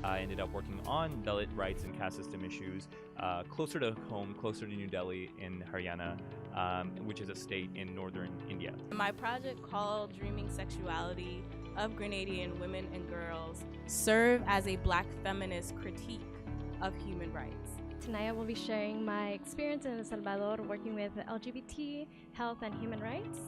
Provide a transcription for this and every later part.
I ended up working on Dalit rights and caste system issues closer to home, closer to New Delhi in Haryana, which is a state in northern India. My project, called Dreaming Sexuality of Grenadian Women and Girls, serve as a Black feminist critique of human rights. Tonight I will be sharing my experience in El Salvador working with LGBT, health, and human rights.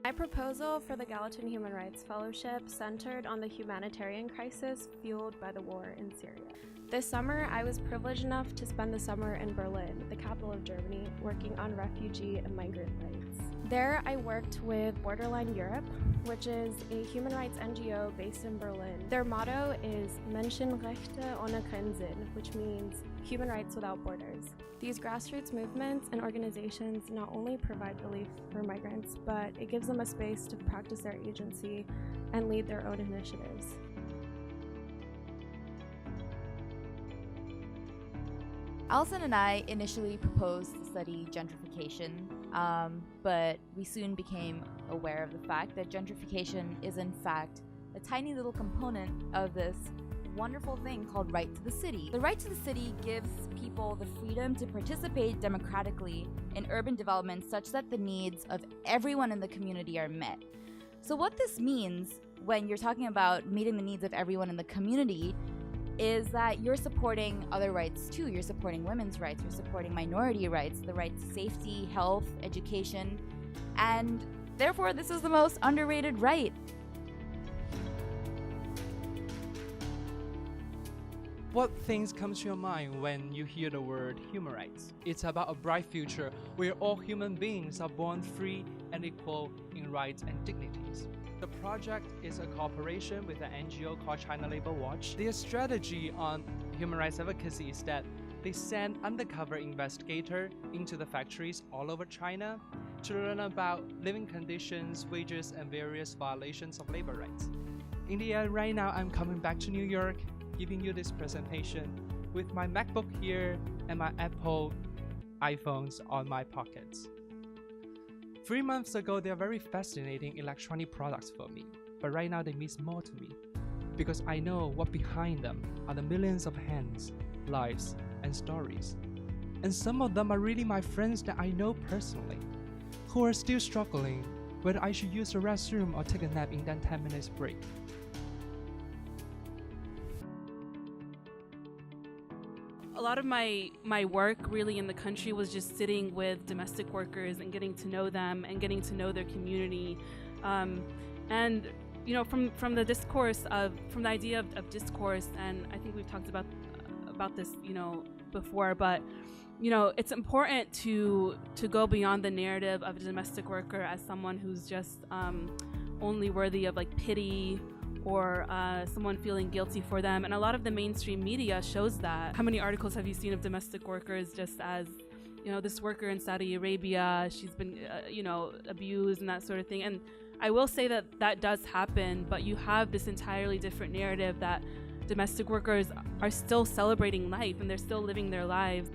My proposal for the Gallatin Human Rights Fellowship centered on the humanitarian crisis fueled by the war in Syria. This summer, I was privileged enough to spend the summer in Berlin, the capital of Germany, working on refugee and migrant rights. There, I worked with Borderline Europe, which is a human rights NGO based in Berlin. Their motto is Menschenrechte ohne Grenzen, which means human rights without borders. These grassroots movements and organizations not only provide relief for migrants, but it gives them a space to practice their agency and lead their own initiatives. Alison and I initially proposed to study gentrification, but we soon became aware of the fact that gentrification is in fact a tiny little component of this wonderful thing called right to the city. The right to the city gives people the freedom to participate democratically in urban development such that the needs of everyone in the community are met. So what this means when you're talking about meeting the needs of everyone in the community is that you're supporting other rights too. You're supporting women's rights, you're supporting minority rights, the right to safety, health, education, and therefore this is the most underrated right. What things come to your mind when you hear the word human rights? It's about a bright future where all human beings are born free and equal in rights and dignities. The project is a cooperation with an NGO called China Labor Watch. Their strategy on human rights advocacy is that they send undercover investigators into the factories all over China to learn about living conditions, wages, and various violations of labor rights. In the end, right now I'm coming back to New York, giving you this presentation with my MacBook here and my Apple iPhones on my pockets. 3 months ago, they are very fascinating electronic products for me, but right now they mean more to me because I know what behind them are the millions of hands, lives, and stories. And some of them are really my friends that I know personally, who are still struggling whether I should use the restroom or take a nap in that 10 minutes break. A lot of my work really in the country was just sitting with domestic workers and getting to know them and getting to know their community. And you know, from the discourse from the idea of discourse, and I think we've talked about this, you know, before, but you know, it's important to go beyond the narrative of a domestic worker as someone who's just only worthy of like pity or someone feeling guilty for them. And a lot of the mainstream media shows that. How many articles have you seen of domestic workers just as, you know, this worker in Saudi Arabia, she's been, you know, abused and that sort of thing. And I will say that that does happen, but you have this entirely different narrative that domestic workers are still celebrating life and they're still living their lives.